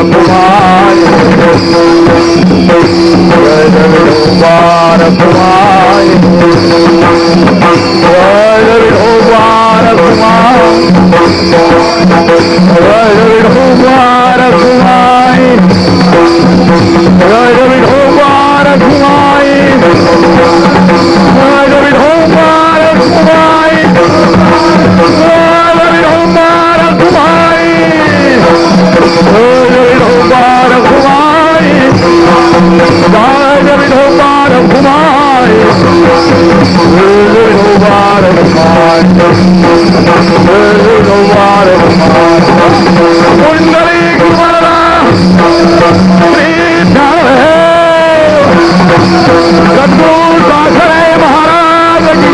कुमार विठोबार कुमार विठोबार कुमार विठोबार कुमार विठोबार कुमार विठोबार कुमार महाराज की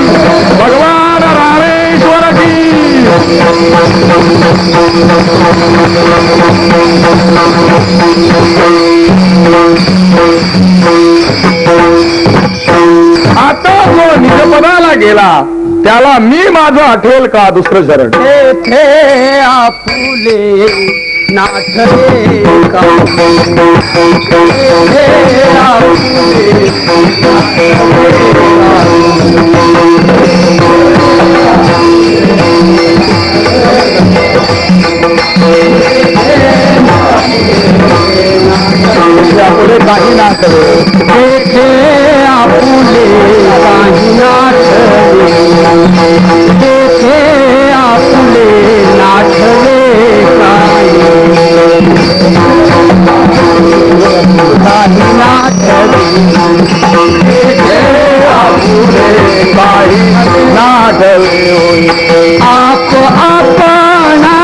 भगवान रामेश्वर की आता जो निजपदाला गेला त्याला मी माझं आठवेल का दुसरं शरण तेथे आपुले नाठले का तेथे आपुले पुढे काही ना करे तेथे आपुले काही नाठले तेथे आपुले नाठले काही नाठले तेथे आपुले काही नाठले आप अपना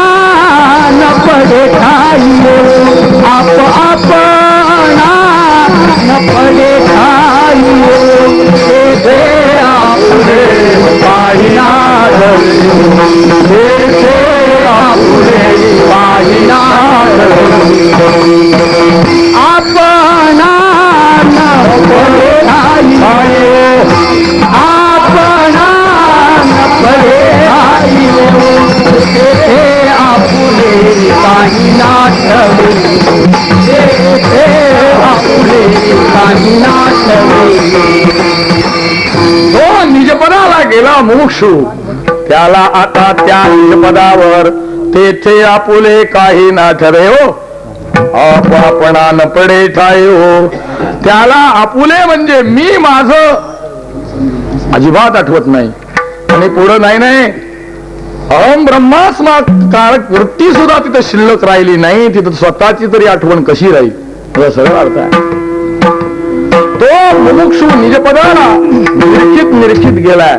न पड़े खाइए आप अपना न पड़े खाइए तेथे आपुले काही नाठले तेथे आपुले काही नाठले अपना न पड़े खाइए अपना न पड़े खाइए तेथे आपुले काही नाठले तेथे आपुले काही नाठले तो निजपदाला गेला मोक्षू त्याला आता त्या निजपदावर तेथे आपुले काही ना ठरे हो आपणा न पडे ठाई हो त्याला आपुले म्हणजे मी माझं अजिबात आठवत नाही आणि पुढं नाही अहम ब्रह्मास्माकारक वृत्ती सुद्धा तिथं शिल्लक राहिली नाही तिथं स्वतःची तरी आठवण कशी राहील तुझा सरळ अर्थ आहे तो मुमुक्षु निजपदाला निरीक्षित गेलाय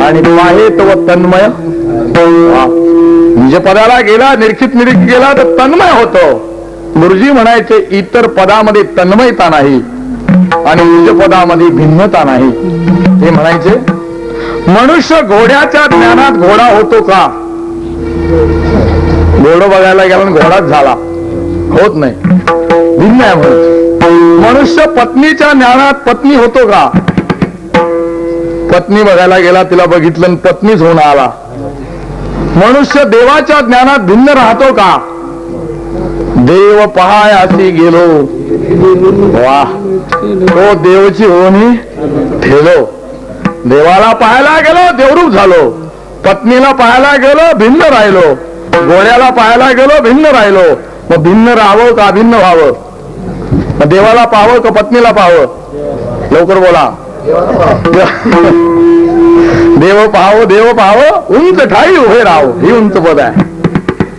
आणि पाहे तो तन्मय निजपदाला गेला निरीक्षित गेला तर तन्मय होतो गुरुजी म्हणायचे इतर पदामध्ये तन्मयता नाही आणि निजपदामध्ये भिन्नता नाही हे म्हणायचे मनुष्य घोड्याच्या ज्ञानात घोडा होतो का घोडं बघायला गेला घोडाच झाला होत नाही भिन्न आहे म्हणून मनुष्य पत्नीच्या ज्ञानात पत्नी होतो का पत्नी बघायला गेला तिला बघितलं पत्नीच होऊन आला मनुष्य देवाच्या ज्ञानात भिन्न राहतो का देव पहायासी गेलो वा तो देवची होणी ठेलो देवाला पाहायला गेलो देवरूप झालो पत्नीला पाहायला गेलो भिन्न राहिलो घोड्याला पाहायला गेलो भिन्न राहिलो मग भिन्न राहावं का भिन्न व्हावं देवाला पाहावं का पत्नीला पाहावं लवकर बोला देव पाहावं उंच ठाई उभे राहावं ही उंच पद आहे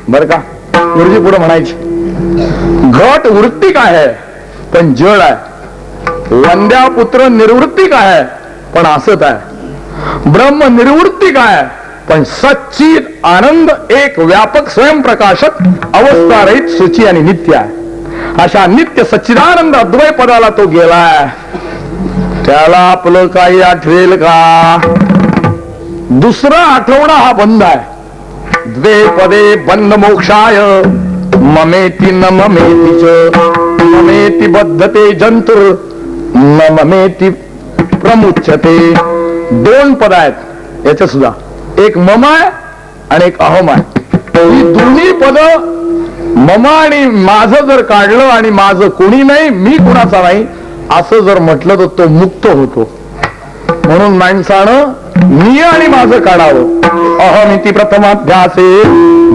बर का गुरुजी पुढे म्हणायची घट वृत्ती काय आहे पण जड आहे वंद्या पुत्र निर्वृत्ती काय आहे पण असत आहे ब्रह्म निर्वृत्ती काय आहे पण सच्चित आनंद एक व्यापक स्वयंप्रकाशक अवस्था रहित सूची आणि नित्य आहे अशा नित्य सच्चिदानंद अद्वय पदाला तो गेलाय त्याला आपलं काही आठवेल का दुसरा आठवणा हा बंद आहे द्वे पदे बंद मोक्षाय ममेती न ममेतीच ममेती बद्धते जंतुर न ममेती प्रमुच्छते दोन पद आहेत याच्या सुद्धा एक मम आहे आणि एक अहम आहे ही दोन्ही पद मम आणि माझं जर काढलं आणि माझं कोणी नाही, मी कुणाचा नाही असं जर म्हटलं तर तो मुक्त होतो. म्हणून माणसानं मी आणि माझं काढावं. अहमिती प्रथमाध्यासे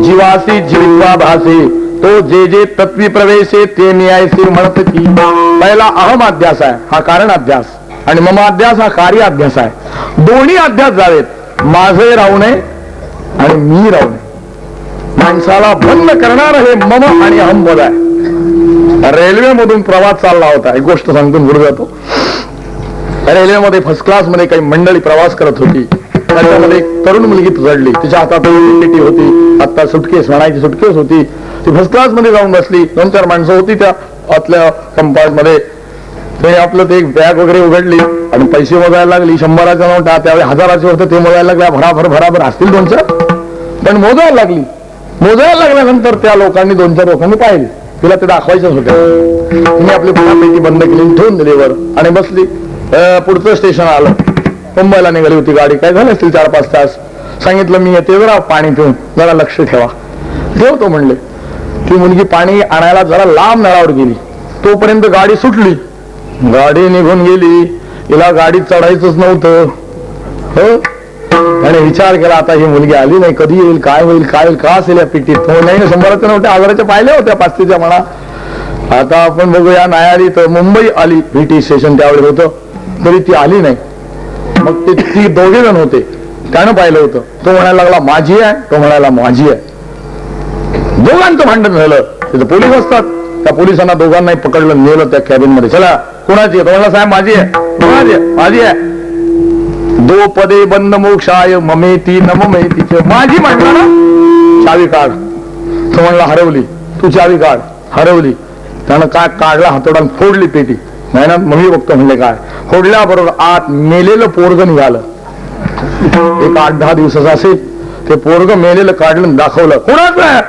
जीवासी जीवित्वा भासे, तो जे जे तत्वी प्रवेशे ते न्यायसे म्हणत की. पहिला अहम अध्यास आहे, हा कारण अध्यास, आणि मम अध्यास हा कार्य अध्यास आहे. दोन्ही अध्यास जावेत, माझे राहू नये आणि मी राहू नये. माणसाला बंद करणार हे मम आणि अहम पद आहे. रेल्वे मधून प्रवास चालला होता, एक गोष्ट सांगून पुढे जातो. रेल्वेमध्ये फर्स्ट क्लास मध्ये काही मंडळी प्रवास करत होती. त्याच्यामध्ये एक तरुण मुलगी चढली, तिच्या हातात पेटी होती, आता सुटकेस म्हणायची सुटकेस होती. ती फर्स्ट क्लास मध्ये जाऊन बसली. 2-4 माणसं होती त्या आतल्या कंपार्ट मध्ये. ते आपलं ते एक बॅग वगैरे उघडली आणि पैसे मोजायला लागली. 100च्या नोटा, त्यावेळी 1000चे होते, ते मोजायला लागल्या. भराभर असतील 2-4, पण मोजायला लागली. मोजायला लागल्यानंतर त्या लोकांनी 2-4 लोकांनी पाहिले, तिला ते दाखवायचंच होतं. तिने आपली पेटी बंद केली, ठेवून दिली वर आणि बसली. पुढचं स्टेशन आलं, मुंबईला निघाली होती गाडी. काय झालं असतील 4-5 तास. सांगितलं मी येते जरा पाणी पिऊन, जरा लक्ष ठेवा. ठेवतो म्हणले. ती मुलगी पाणी आणायला जरा लांब नळावर गेली. तोपर्यंत गाडी सुटली, गाडी निघून गेली. हिला गाडीत चढायचंच नव्हतं. हो, आणि विचार केला आता ही मुलगी आली नाही, कधी येईल, काय होईल, काय होईल, का असेल या पिटीत. तो नाही 100च्या नव्हत्या, 1000च्या पाहिल्या होत्या, 500च्या म्हणा. आता आपण बघूया, नाही आली तर मुंबई आली. VT स्टेशन त्यावेळी होतं, तरी ती आली नाही. मग ती 2 जण होते, त्यानं पाहिलं होतं. तो म्हणायला लागला माझी आहे, तो म्हणायला माझी आहे. दोघांचं भांडण झालं. तिथं पोलीस असतात, त्या पोलिसांना दोघांनाही पकडलं, नेलं त्या कॅबिन मध्ये. चला कोणाची आहे, तो म्हणला साहेब माझी आहे. कोणाची आहे? माझी आहे. 2 पदे बंद मोक्षाय ममेती नममेती. माझी म्हणला ना, चावी काढ. तो म्हणला हरवली. तू चावी काढ. हरवली. त्यानं काय काढला, हातोडान फोडली पेटी. नाही ना, मग मी बघतो म्हणले काय. फोडल्याबरोबर आत मेलेलं पोरग निघालं. एक 8-10 दिवसाचं असेल. ते पोरग मेलेलं काढलं, दाखवलं. कोणाचं?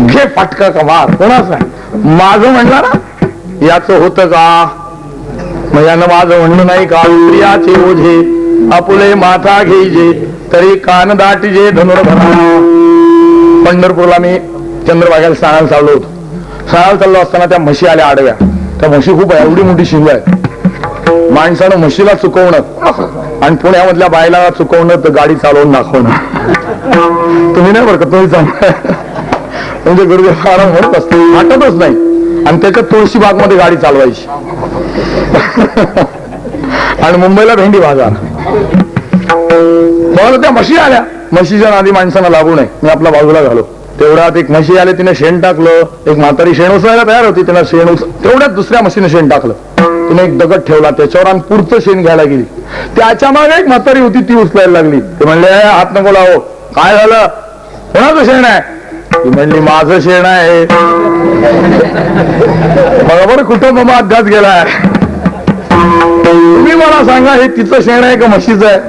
घे फटका का मार. कोणाचं आहे? माझं म्हणला ना. याचं होतं का? मग यानं माझं म्हणणं नाही का? प्रियाचे ओझे आपुले माथा घेईजे, तरी कान दाटीजे धनुर्धरा. पंढरपूरला मी चंद्रभागेला स्नानाला चाललो होतो. स्नानाला चाललो असताना त्या म्हशी आल्या आडव्या. त्या म्हशी खूप आहे, एवढी मोठी शिंग आहे. माणसानं म्हशीला चुकवणं आणि पुण्यामधल्या बायला चुकवणं तर गाडी चालवून दाखवणं. तुम्ही नाही बरं का, तुम्ही चांगलं म्हणजे गुरुदेव आराम म्हणत असते, वाटतच नाही. आणि त्याच्यात तुळशीबाग मध्ये गाडी चालवायची आणि मुंबईला भेंडी बाजार. मला त्या म्हशी आल्या. म्हशीच्या नादी माणसांना लागू नये, मी आपला बाजूला घालो. तेवढ्यात एक म्हशी आले, तिने शेण टाकलं. एक म्हातारी शेण उचलायला तयार होती, तिने शेण तेवढ्यात दुसऱ्या म्हशीने शेण टाकलं. तिने एक दगड ठेवला त्याच्यावर आणि पुढचं शेण घ्यायला गेली. त्याच्या मागे एक म्हातारी होती, ती उचलायला लागली. ते म्हणले हात नको लावो. काय झालं? कोणाचं शेण आहे? ती म्हणली माझं शेण आहे. बरोबर कुठं बाबा अभ्यास गेलाय. तुम्ही मला सांगा, हे तिचं शेण आहे का म्हशीचं आहे?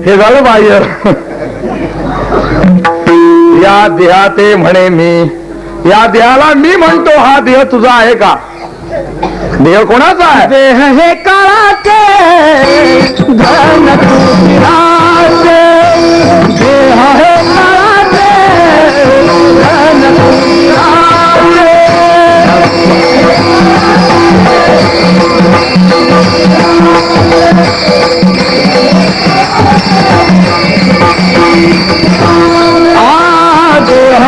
हे झालं बाह्य. या देहाते म्हणे मी, या देहाला मी म्हणतो हा देह तुझा आहे का? देह कोणाचा आहे? देह हे काळाचे धन तुझ्याचे. देह हे काळाचे धन तुझ्याचे. देह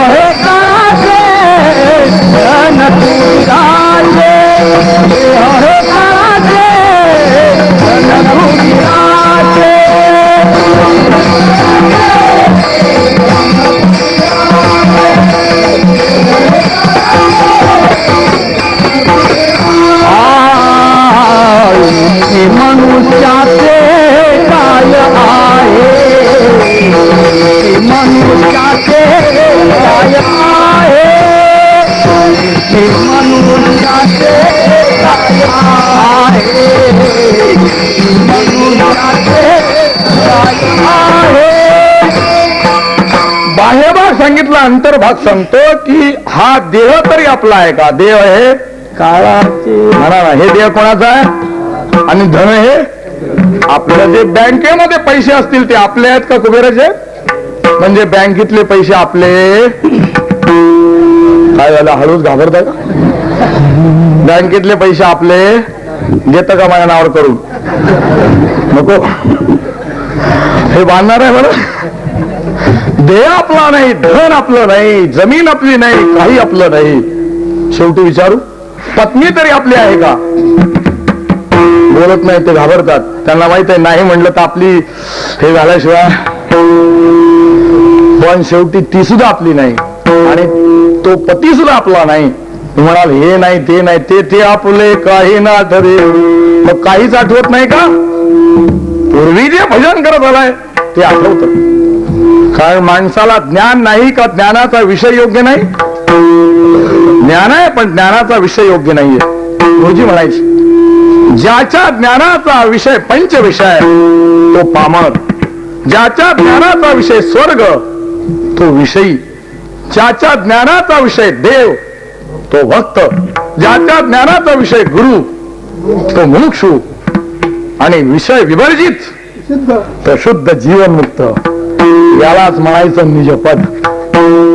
हे काळाचे धन तुझ्याचे. देह हे काळाचे धन तुझ्याचे. मनुष्याचे काय आहे? मनुष्याचे काय आहे? मनुष्याचे काय आहे? मनुष्याचे काय आहे? बाह्यभाग सांगितला, अंतर्भाग सांगतो की हा देह तरी आपला आहे का? देह हे काळाचे म्हणा ना. हे देह कोणाचा आहे? आणि धन हे आपल्या जे बँकेमध्ये पैसे असतील ते आपले आहेत का कुबेराचे? म्हणजे बँकेतले पैसे आपले. काय झालं, हळूच घाबरता का? बँकेतले पैसे आपले देत का माझ्या नावावर करून? नको, हे बांधणार आहे बरं. देह आपला नाही, धन आपलं नाही, जमीन आपली नाही, काही आपलं नाही. शेवटी विचारू, पत्नी तरी आपली आहे का? बोलत नाही, ते घाबरतात. त्यांना माहित आहे नाही म्हणलं तर आपली हे झाल्याशिवाय. पण शेवटी ती सुद्धा आपली नाही आणि तो पती सुद्धा आपला नाही. म्हणाल हे नाही ते नाही, ते आपले काही ना आठवे. मग काहीच आठवत नाही का? पूर्वी जे भजन करत आलाय ते आठवत. कारण माणसाला ज्ञान नाही का ज्ञानाचा विषय योग्य नाही? ज्ञान आहे पण ज्ञानाचा विषय योग्य नाहीये. गुरुजी म्हणायची ज्याच्या ज्ञानाचा विषय पंच विषय तो पामर, ज्याच्या ज्ञानाचा विषय स्वर्ग तो विषयी, ज्याच्या ज्ञानाचा विषय देव तो भक्त, ज्याच्या ज्ञानाचा विषय गुरु तो मुमुक्षु आणि विषय विवर्जित तो शुद्ध जीवनमुक्त. यालाच म्हणायचं निजपद.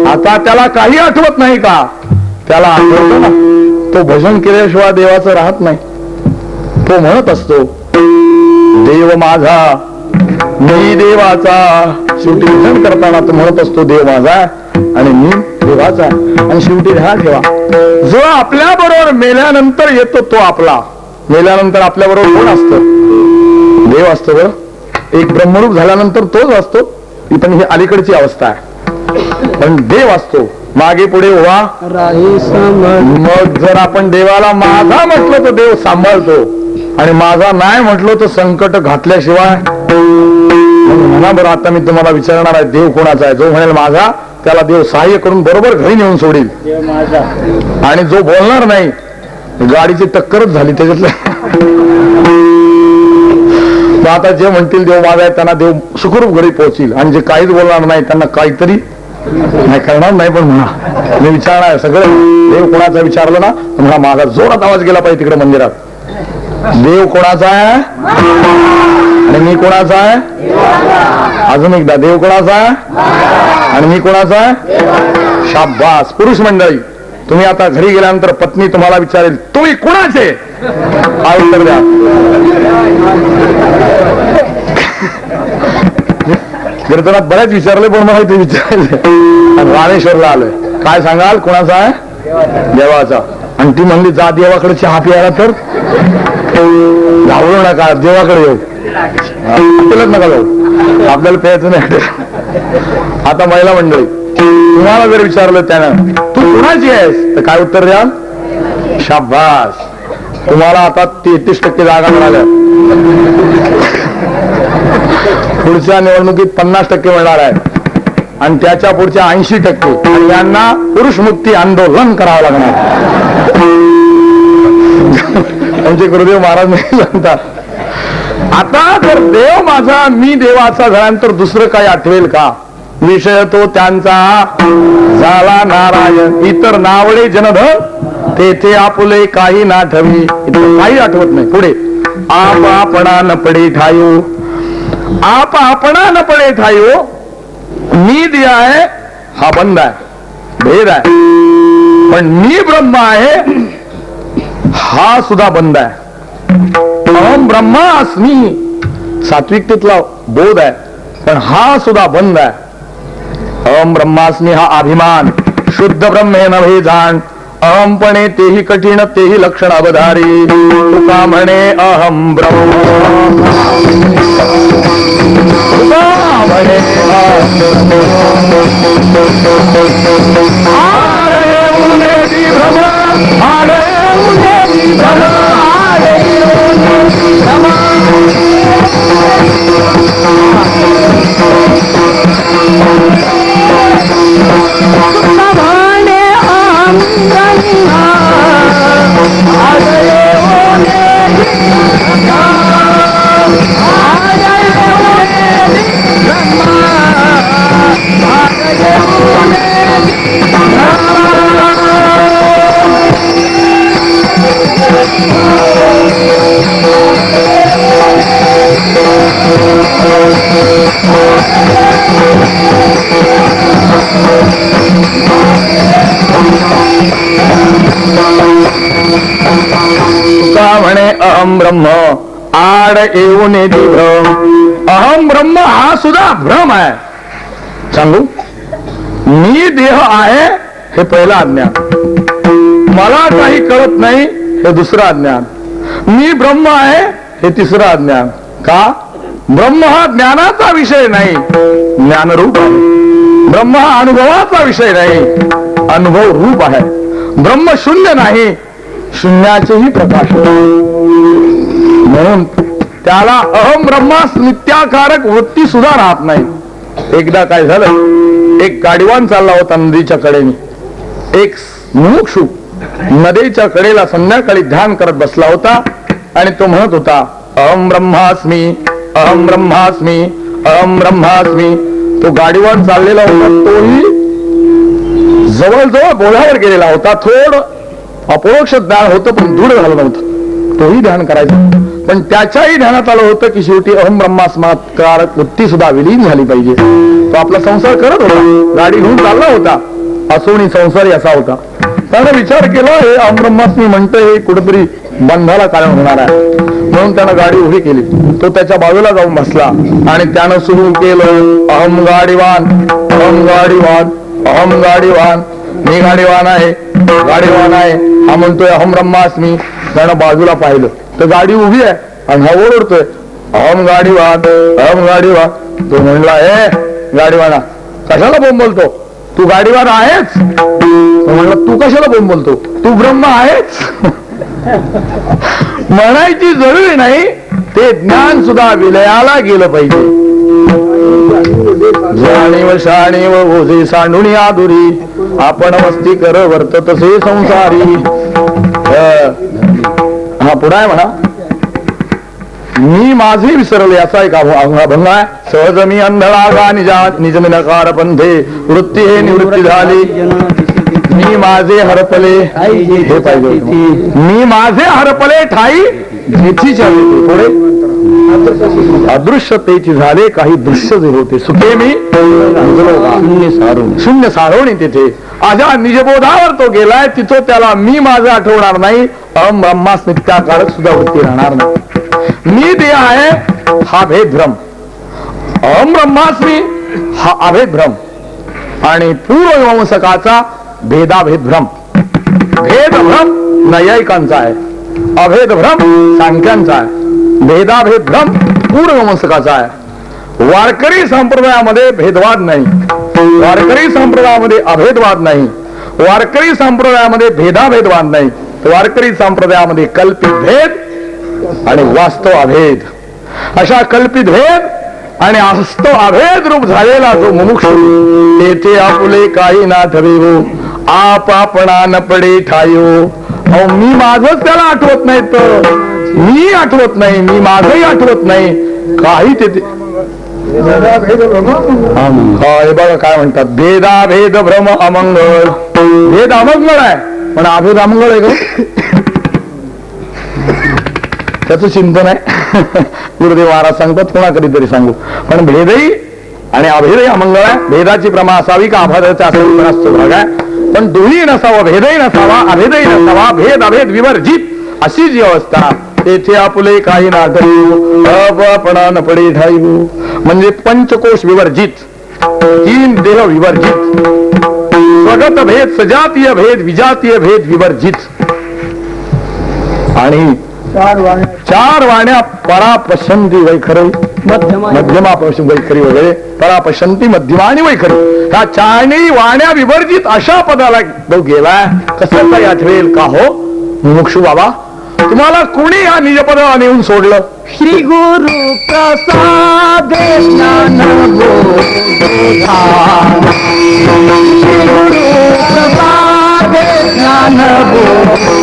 आता त्याला काही आठवत नाही का? त्याला आठवतं ना, तो भजन केल्याशिवाय देवाचं राहत नाही. तो म्हणत असतो देव माझा मी देवाचा. शेवटी भजन करताना तो म्हणत असतो देव माझा आणि मी देवाचा. आणि शेवटी ध्यान ठेवा, जो आपल्या बरोबर मेल्यानंतर येतो तो आपला. मेल्यानंतर आपल्या बरोबर कोण असतं? देव असतो बरं. एक ब्रह्मरूप झाल्यानंतर तोच असतो, पण ही अलीकडची अवस्था आहे. पण देव असतो मागे पुढे उभा. मग जर आपण देवाला माझा म्हटलं तर देव सांभाळतो आणि माझा नाही म्हटलं तर संकट घातल्याशिवाय. म्हणा बरं, आता मी तुम्हाला विचारणार आहे देव कोणाचा आहे? जो म्हणेल माझा त्याला देव सहाय्य करून बरोबर घरी नेऊन सोडील. आणि जो बोलणार नाही, गाडीची टक्करच झाली त्याच्यातलं. आता जे म्हणतील देव माझा आहे त्यांना देव सुखरूप घरी पोहोचील. आणि जे काहीच बोलणार नाही त्यांना काहीतरी नाही करणार नाही. पण म्हणा मी विचारणार सगळं देव कोणाचा विचारलं ना तर म्हणा माझा जोरात आवाज गेला पाहिजे तिकडे मंदिरात. देव कोणाचा आहे आणि मी कोणाचा आहे? अजून एकदा, देव कोणाचा आहे आणि मी कोणाचा आहे? शाबास. पुरुष मंडळी, तुम्ही आता घरी गेल्यानंतर पत्नी तुम्हाला विचारेल तुम्ही कोणाचे? काय उत्तर द्या? कीर्तनात बऱ्याच विचारले पण मला ते विचारले. रामेश्वरला आलोय, काय सांगाल कोणाचा आहे? देवाचा. आणि ती म्हणली जा देवाकडे चहा प्यायला तर घाबरू नका, देवाकडे येऊ. आपल्यालाच नका जाऊ, आपल्याला प्यायचं नाही. आता महिला मंडळी, तुम्हाला जर विचारलं त्यानं तू कुणाची आहेस तर काय उत्तर द्याल? शाबास. तुम्हाला आता 33% जागा मिळाल्या. पुढच्या निवडणुकीत 50% मिळणार आहे आणि त्याच्या पुढच्या 80%. आणि यांना पुरुष मुक्ती आंदोलन करावं लागणार. आमचे गुरुदेव महाराज नाही सांगतात. आता जर देव माझा मी देवाचा झाल्यानंतर दुसरं काही आठवेल का? विषय तो त्यांचा झाला नारायण. इतर नावडे जनधन तेथे आपुले काही ना ठवी. काही आठवत नाही. पुढे आप आपणा न पडे ठायो. आप आपणा न पडे ठायो. मी दिया आहे हा बंद आहे, भेद आहे. पण मी ब्रह्म आहे हा सुद्धा बंद आहे. अहम ब्रह्मास्मी सात्विकतेतला बोध आहे, पण हा सुद्धा बंद आहे. अहम ब्रह्मास्मी हा अभिमान. शुद्ध ब्रह्मे नव्हे जाण. अहमपणे तेही कठीण तेही लक्षण अवधारी. तुका म्हणे अहम ब्रह्म. तुका म्हणे ब्रह्म आड येऊन भ्रम. अहम ब्रह्म हा सुद्धा भ्रम आहे. सांगू, मी देह आहे हे पहिलं अज्ञान, मला काही कळत नाही हे दुसरं अज्ञान, मी ब्रह्म आहे हे तिसरं अज्ञान. का? ब्रह्म हा ज्ञानाचा विषय नाही, ज्ञानरूप आहे. ब्रह्म हा अनुभवाचा विषय नाही, अनुभव रूप आहे. ब्रह्म शून्य नाही, शून्याचेही प्रकाश. म्हणून त्याला अहम ब्रह्मास नित्याकारक वृत्ती सुद्धा राहत नाही. एकदा काय झालं, एक गाडीवान चालला होता नदीच्या कडेने. एक मुमुक्षू नदीच्या कडेला संध्याकाळी ध्यान करत बसला होता आणि तो म्हणत होता, अहम ब्रह्मास्मी, अहम ब्रह्मास्मी, अहम ब्रह्मास्मी. तो गाडीवान चाललेला होता, तोही जवळजवळ बोळ्यावर गेलेला होता. थोडं अपरोक्ष ज्ञान होतं पण दृढ झालं नव्हतं. तोही ध्यान करायचा, पण त्याच्याही ध्यानात आलं होतं की शेवटी अहम ब्रह्मास्माकारक वृत्ती सुद्धा विलीन झाली पाहिजे. तो आपला संसार करत होता, गाडी घेऊन चालला होता, असोनी संसारी असा होता. त्याने विचार केला, हे अहम ब्रह्मास्मी म्हणतं हे कुठेतरी बंधाला कारण होणार आहे. म्हणून त्यानं गाडी उभी केली. तो त्याच्या बाजूला जाऊन बसला आणि त्यानं सुरू केलं, अहम गाडीवान, अहम गाडीवान, अहम गाडीवान. मी गाडीवान आहे, गाडीवान आहे. हा म्हणतोय अहम ब्रह्मास्मी. त्यानं बाजूला पाहिलं तर गाडी उभी आहे आणि हा ओरडतोय, अहम गाडीवान, अहम गाडीवान. तो म्हणला, हे गाडीवाना, कशाला बोंबलतो? तू गाडीवान आहेच. तो म्हणला, तू कशाला बोंबलतो? तू ब्रह्म आहेच. म्हणायची जरुरी नाही, ते ज्ञान सुद्धा विलयाला गेलं पाहिजे. जाणीव शाणीव ओझे सांडून आदुरी, आपण मस्ती कर वर्त तसे संसारी. हा पुढे आहे म्हणा, मी माझे विसरले असा एक अभंग आहे. सहज मी अंधळा निजमिनकार पंथे, वृत्ती हे निवृत्ती झाली. मी माझे हरपले हे पाहिजे, मी माझे हरपले ठाई घेतीच्या पुढे अदृश्यतेची झाले काही दृश्य जे होते. सुखे मी शून्य सारवणी तिथे अशा निजबोधावर तो गेलाय. तिथं त्याला मी माझं आठवणार नाही, अहम ब्रह्मास नित्याकारक सुद्धा वृत्ती राहणार नाही. मी देह आहे हा भेद भ्रम, अहम ब्रह्मास्मी हा अभेद भ्रम आणि पूर्वमीमांसकाचा भेदाभेद भ्रम. भेद भ्रम नैयायिकांचा आहे, अभेद भ्रम सांख्यांचा आहे, भेदाभेद भ्रम पूर्वमीमांसकाचा आहे. वारकरी संप्रदायामध्ये भेदवाद नाही, वारकरी संप्रदायामध्ये अभेदवाद नाही, वारकरी संप्रदायामध्ये भेदाभेदवाद नाही. वारकरी संप्रदायामध्ये कल्पित भेद आणि वास्तव अभेद, अशा कल्पित भेद आणि वास्तव अभेद रूप झालेला जो मुमुक्षु, तेथे आपुले काही ना ठरेवो, आप आपणा न पडे ठायो. अहो, मी माझंच त्याला आठवत नाही, तर मी आठवत नाही, मी माझंही आठवत नाही काही. तेथे हे बघा काय म्हणतात, भेदाभेद भ्रम अमंगळ. भेद अमंगळ आहे पण अभेद अमंगळ आहे का? त्याचं चिंतन आहे. गुरुदेव महाराज सांगतात, पुन्हा कधीतरी सांगू. पण भेदही आणि अभेदही अमंगळ आहे. भेदाची प्रमा असावी का अभेदाचा असावी भाग आहे. पण दोन्ही नसावा, भेदही नसावा, अभेदही नसावा, भेद अभेद विवर्जित अशी जी अवस्था, तेथे आपुले काही ना ठरेवो, अपणा न पडे ठाईवो. म्हणजे पंचकोश विवर्जित, तीन देह विवर्जित, स्वगत भेद, सजातीय भेद, विजातीय भेद विवर्जित आणि चार वाण्या परापशंती वैखरी, मध्यमा वैखरी वगैरे, परापशंती, मध्यमा आणि वैखरी, ह्या चारही वाण्या विवर्जित अशा पदाला तो गेलाय. कसं काही आठवेल का हो मुमुक्षू बाबा? तुम्हाला कोणी ह्या निजपदाला नेऊन सोडलं? श्री गुरु प्रसाद ज्ञान बोधा, श्री गुरु प्रसाद ज्ञान बोधा,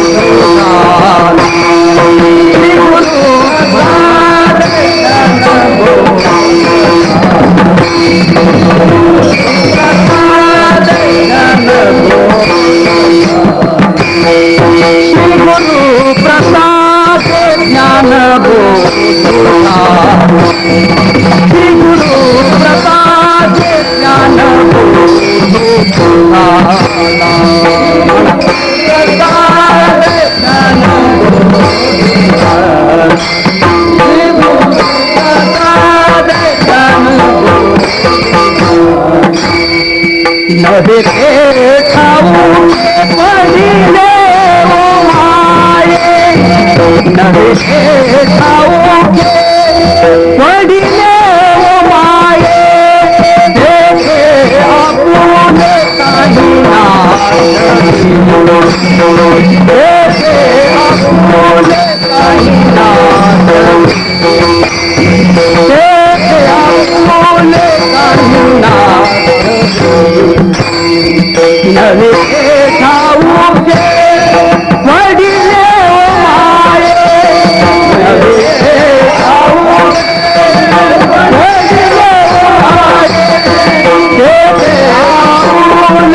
श्री गुरु प्रसाद ज्ञान बोधा, प्रसाद ज्ञान बोधा, श्री गुरु प्रसाद ज्ञान बोधा, श्री गुरु प्रसाद ज्ञान बोधा, प्रसाद ज्ञान बोधा. नव्हे ते ठाऊ पडिले ओ माये नव्हे ते ठाऊ पडिले ओ माये तेथे आपण काही नाही तेथे आपण काही नाही तेथे आपण काही नाही नवे ठाऊ पडिले ओ माये नवे ठाऊ पडिले ओ माये तेथे आपण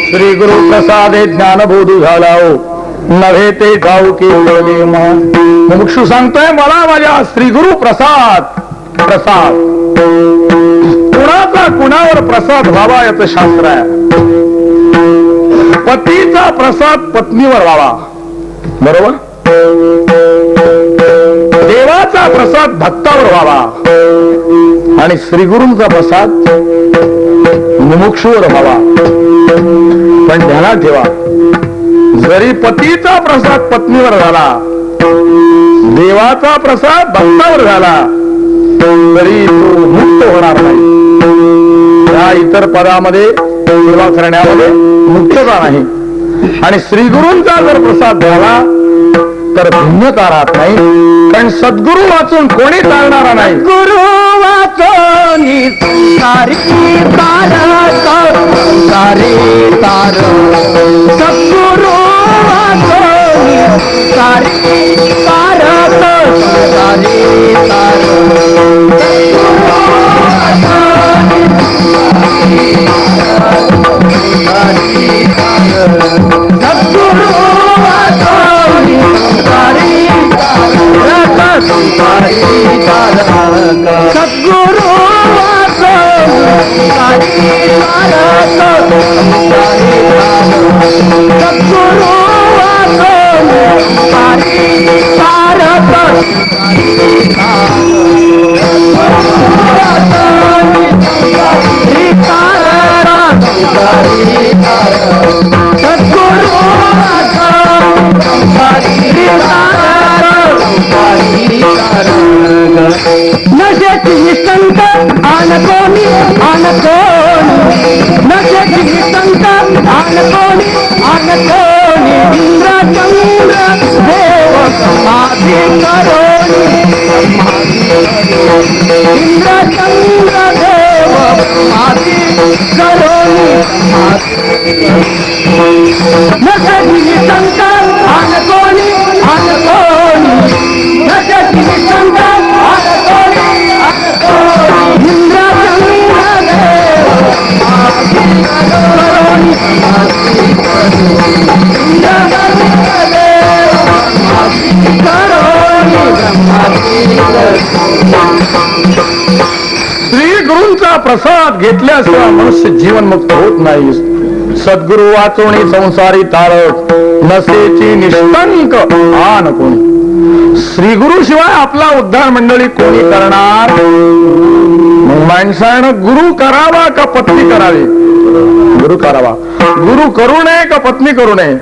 श्री गुरु प्रसादे ज्ञानबोधू झाला हो नव्हे ते ठाऊ केवळे मुमुक्षू सांगतोय मला माझ्या श्री गुरु प्रसाद प्रसाद कुणाचा कुणावर प्रसाद व्हावा याचं शास्त्र आहे पतीचा प्रसाद पत्नीवर व्हावा बरोबर देवाचा प्रसाद भक्तावर व्हावा आणि श्री गुरूंचा प्रसाद मुमुक्षूवर व्हावा पण ध्यानात ठेवा जरी पतीचा प्रसाद पत्नीवर झाला देवाचा प्रसाद भक्तावर झाला तरी तो मुक्त होणार नाही त्या इतर पदामध्ये सेवा करण्यामध्ये मुक्तता नाही आणि श्रीगुरूंचा जर प्रसाद झाला तर भिन्नता राहत नाही कारण सद्गुरू वाचून कोणी चालणारा नाही गुरु वाचून सारी तार सारी तार सद्गुरु वाचून सारी तार सारी तार सद्गुरु सद्गुरु सद्गुरु नशेची संत आणकोणी नशेची संत आणकोणी इंद्रचंद्र देव समाधी करोणी इंद्रचंद्र देव समाधी करोणी नशेची संत आणकोणी नशेची संत श्री गुरूंचा प्रसाद घेतल्याशिवाय मनुष्य जीवनमुक्त होत नाही सद्गुरु वाचोणी संसारी तारक नसेची निष्कंक आन कोणी श्री गुरु शिवाय आपला उद्धार मंडळी कोणी करणार माणसानं गुरु करावा का पत्नी करावी गुरु करावा. गुरु करू नये का पत्नी करू नये?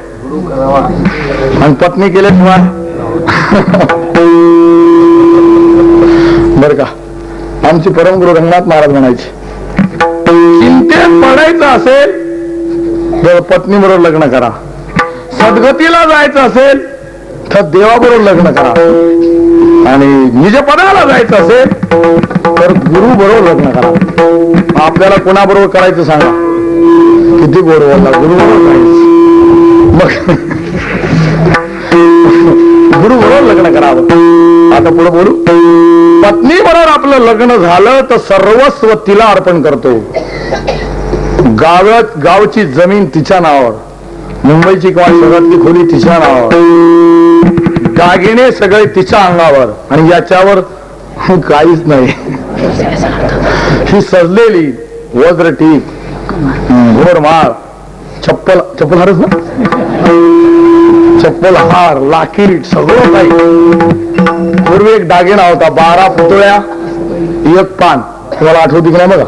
आणि पत्नी केल्याशिवाय बर का. आमची परमगुरु रंगनाथ महाराज म्हणायचे, चिंतेत पडायचं असेल तर पत्नी बरोबर लग्न करा, सद्गतीला जायचं असेल तर देवाबरोबर लग्न करा, आणि निज पदाला जायचं असेल तर गुरु बरोबर लग्न करा. आपल्याला कोणाबरोबर करायचं सांगा? किती गोड बोलला, गुरु बरोबर करायचं. मग गुरु बरोबर लग्न करावं. आता पुढे बोलू. पत्नी बरोबर आपलं लग्न झालं तर सर्वस्व तिला अर्पण करतो. गावची जमीन तिच्या नावावर, मुंबईची किंवा शहरातली खोली तिच्या नावावर, दागिने सगळे तिच्या अंगावर, आणि याच्यावर काहीच नाही. ही सजलेली वज्र टीप, घोरमाळ, चप्पल हारच ना, चप्पल हार, लाकीट सगळं काही. पूर्वी एक दागिना होता, 12 पुतळ्या 1 पान. तुम्हाला आठवती की नाही बघा?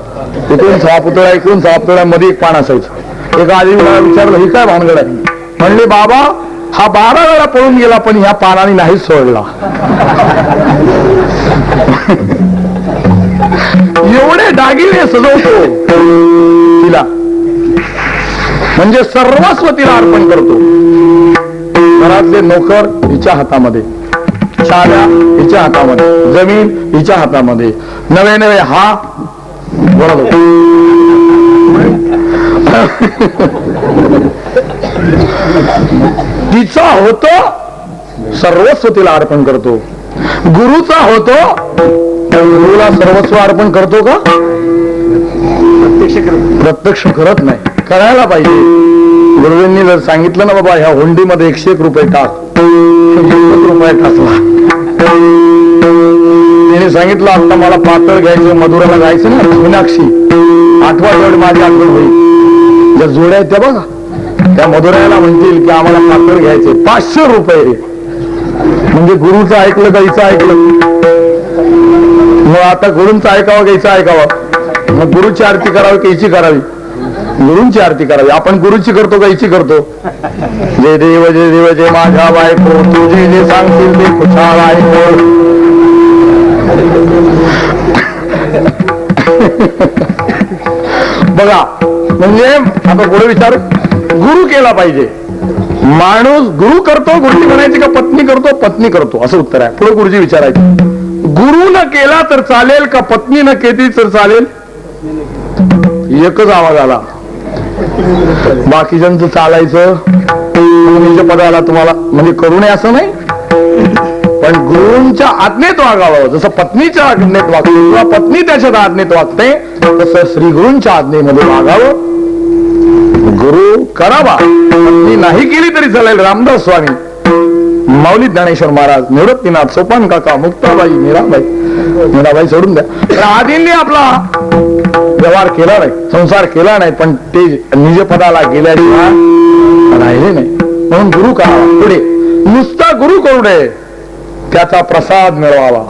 इकडून 6 पुतळ्या, इकडून 6 पुतळ्यामध्ये 1 पान असायचं. एका आधी मला विचारलं, ही काय भानगड आहे? म्हणले, बाबा हा 12 वेळा पळून गेला पण ह्या पानाने नाहीच सोडला. एवढे दागिने सजवतो तिला, म्हणजे सर्वस्व तिला अर्पण करतो. घरातले नोकर हिच्या हातामध्ये, चाव्या हिच्या हातामध्ये, जमीन हिच्या हातामध्ये, नवे हा बरोबर. तिचा होतो सर्वस्व तिला अर्पण करतो. गुरुचा होतो, गुरुला सर्वस्व अर्पण करतो का? प्रत्यक्ष करत नाही. करायला पाहिजे. गुरुजींनी जर सांगितलं ना, बाबा ह्या हुंडीमध्ये 101 रुपये टाक, 1 रुपये टाकला. तिने सांगितलं, आता मला पातळ घ्यायचं, मधुराला जायचं ना, मीनाक्षी 8वा जोड माझी आठवण होईल. ज्या जोड्या आहेत त्या बघा, त्या मधुराला म्हणतील की आम्हाला पातळ घ्यायचे, 500 रुपये. म्हणजे गुरुचं ऐकलं का हिचं ऐकलं? मग आता गुरुंचं ऐकावं का हिचं ऐकावं? मग गुरुची आरती करावी की हिची करावी? गुरुंची आरती करावी. आपण गुरुची करतो का हिची करतो? जय देव जय देव जय माझ्या बायको, तुझे जे सांगतील ते खुशाल ऐको. बघा, म्हणजे आता पुढे विचार, गुरु केला पाहिजे. माणूस गुरु करतो, गुरुजी म्हणायची का पत्नी करतो? पत्नी करतो, असं उत्तर आहे. पुढे गुरुजी विचारायचे, गुरु न केला तर चालेल का पत्नी न केली तर चालेल? एकच आवाज आला. बाकीच्यांचं चालायचं, गुरुच्या पदाला तुम्हाला म्हणजे करू नये असं नाही, पण गुरूंच्या आज्ञेत वागावं. जसं पत्नीच्या आज्ञेत वागतो किंवा पत्नी त्याच्या आज्ञेत वागते, तसं श्री गुरूंच्या आज्ञेमध्ये वागावं. गुरु करावा, पत्नी नाही केली तरी चालेल. रामदास स्वामी, माऊली ज्ञानेश्वर महाराज, निवृत्तीनाथ, सोपान काका, मुक्ताबाई, मीराबाई सोडून द्या. तर आदींनी आपला व्यवहार केला नाही, संसार केला नाही, पण ते निज पदाला गेल्याशिवाय राहिले नाही. म्हणून गुरु करावा. पुढे नुसता गुरु करू नये, त्याचा प्रसाद मिळवावा.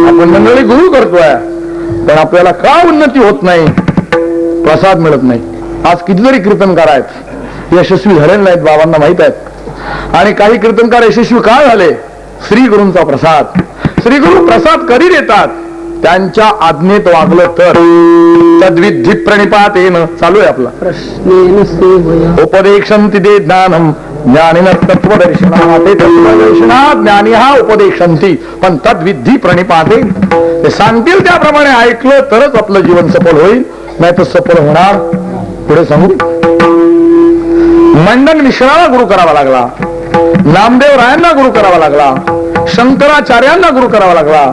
आपण मंडळी गुरु करतोय, पण आपल्याला का उन्नती होत नाही? प्रसाद मिळत नाही. आज कितीतरी कीर्तनकार आहेत यशस्वी झालेले नाहीत, बाबांना माहित आहेत. आणि काही कीर्तनकार यशस्वी का झाले? श्री गुरूंचा प्रसाद. श्री गुरु प्रसाद कधी देतात? त्यांच्या आज्ञेत वागलं तर. तद्विधी प्रणिपातेन, चालू आहे आपला उपदेशंती ते ज्ञानम ज्ञानिन तत्वदर्शना, ते तत्वदर्शना ज्ञानी हा उपदेशंती, पण तद्विधी प्रणिपाते, ते सांगतील त्याप्रमाणे ऐकलं तरच आपलं जीवन सफल होईल, नाही तर सफल होणार. पुढे सांगू, मंडन मिश्राला गुरु करावा लागला, नामदेव रायांना गुरु करावा लागला, शंकराचार्यांना गुरु करावा लागला,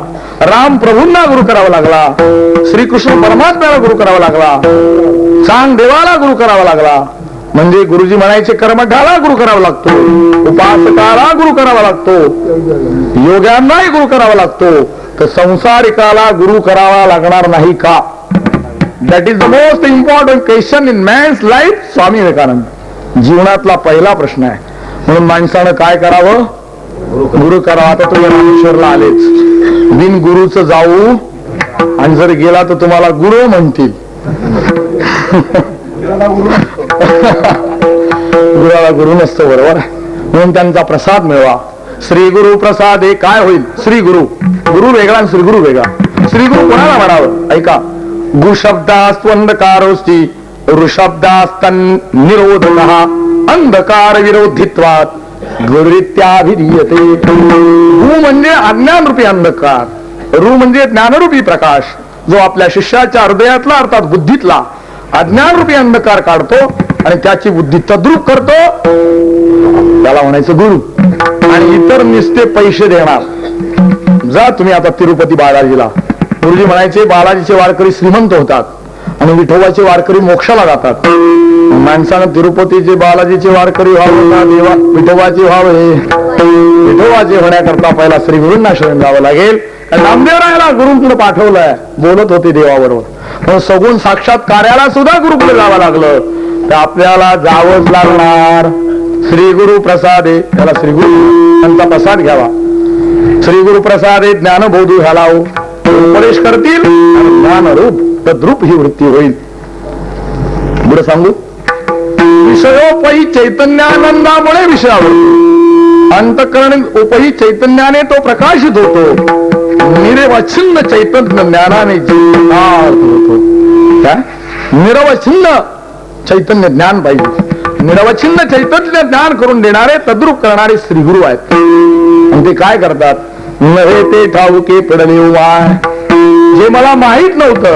राम प्रभूंना गुरु करावा लागला, श्रीकृष्ण परमात्म्याला गुरु करावा लागला, चांग देवाला गुरु करावा लागला. म्हणजे गुरुजी म्हणायचे कर्मठाला गुरु करावा लागतो, उपासकाला गुरु करावा लागतो, योग्यांनाही गुरु करावा लागतो, तर संसारिकाला गुरु करावा लागणार नाही का? That is the most important question in man's life. Swami Vivekananda, जीवनातला पहिला प्रश्न आहे. म्हणून माणसानं काय करावं? गुरु करावा. आता तो रामेश्वरला आलेच, बिन गुरुच जाऊ, आणि जर गेला तर तुम्हाला गुरु म्हणतील. गुरुला गुरु नसतो, बरोबर आहे. म्हणून त्यांचा प्रसाद मिळवा. श्री गुरु प्रसाद हे काय होईल? श्री गुरु, गुरु वेगळा आणि श्री गुरु वेगळा. श्री गुरु कोणाला म्हणावं? ऐका. गुशब्दास्त्वंधकारोस्ती ऋषब्दास्तन निरोधः अंधकार विरोधित्वात गुरुरित्याभिधीयते. गु म्हणजे अज्ञान रूपी अंधकार, रु म्हणजे ज्ञानरूपी प्रकाश, जो आपल्या शिष्याच्या हृदयातला अर्थात बुद्धीतला अज्ञान रूपी अंधकार काढतो आणि त्याची बुद्धी तद्रूप करतो, त्याला म्हणायचं गुरु. आणि इतर नुसते पैसे देणार. जा तुम्ही आता तिरुपती बालाजीला, गुरुजी म्हणायचे बालाजीचे वारकरी श्रीमंत होतात आणि विठोबाचे वारकरी मोक्षाला जातात. माणसानं तिरुपतीचे बालाजीचे वारकरी व्हावं का देवा विठोबाचे व्हावे? विठोबाचे होण्याकरता पहिला श्री गुरूंना शरण जावं लागेल. नामदेवरायाला गुरुकडे पाठवलंय, बोलत होते देवाबरोबर, पण सगुण साक्षात्कार्याला सुद्धा गुरुकडे जावं लागलं, तर आपल्याला जावंच लागणार. श्री गुरु प्रसाद आहे, त्याला श्री गुरु त्यांचा प्रसाद घ्यावा. श्री गुरु प्रसाद ज्ञानबोधू ह्याला उपदेश करतील, ज्ञानरूप तद्रूप ही वृत्ती होईल. पुढे सांगू. विषयोपही चैतन्यानंदामुळे विषयावर अंतकरण उपही चैतन्याने तो प्रकाशित होतो. निरवच्छिन्न चैतन्य ज्ञानाने होतो. काय? निरवच्छिन्न चैतन्य ज्ञान पाहिजे. निरवच्छिन्न चैतन्य ज्ञान करून देणारे तद्रूप करणारे श्री गुरु आहेत. आणि ते काय करतात? नव्हे ते ठाऊके पडले वाय. जे मला माहित नव्हतं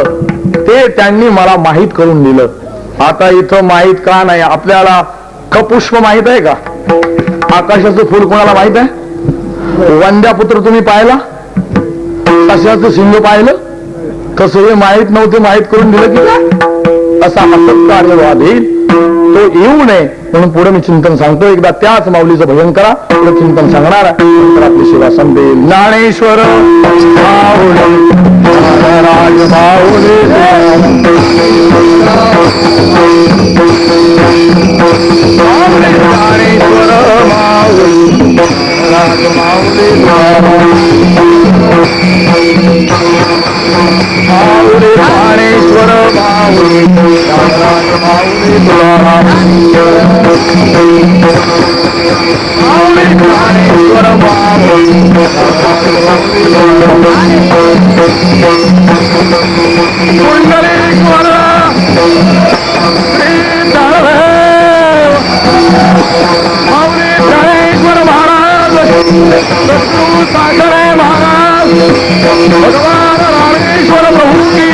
ते त्यांनी मला माहित करून दिलं. आता इथं माहित का नाही? आपल्याला कपुष्प माहित आहे का? आकाशाचं फुल कोणाला माहित आहे? वंद्यापुत्र तुम्ही पाहिला? कशाचं सिंह पाहिलं? कसं हे माहित नव्हते माहित करून दिलं की काय? असा असत्कार्यवाद येईल, तो येऊ नये म्हणून पुढे मी चिंतन सांगतो. एकदा त्याच माऊलीचं भजन करा, पुढे चिंतन सांगणार आहे, तर आपली सेवा संपेल. ज्ञानेश्वर माऊली राज माऊली ज्ञानेश्वर माऊली राज माऊली माऊली ज्ञानेश्वर माऊली राज माऊली माऊली ज्ञानेश्वर माऊली कुंडलेश्वर श्री दळदेव माऊली ज्ञानेश्वर महाराज सद्गुरु साखरे महाराज भगवान रामेश्वर प्रभू की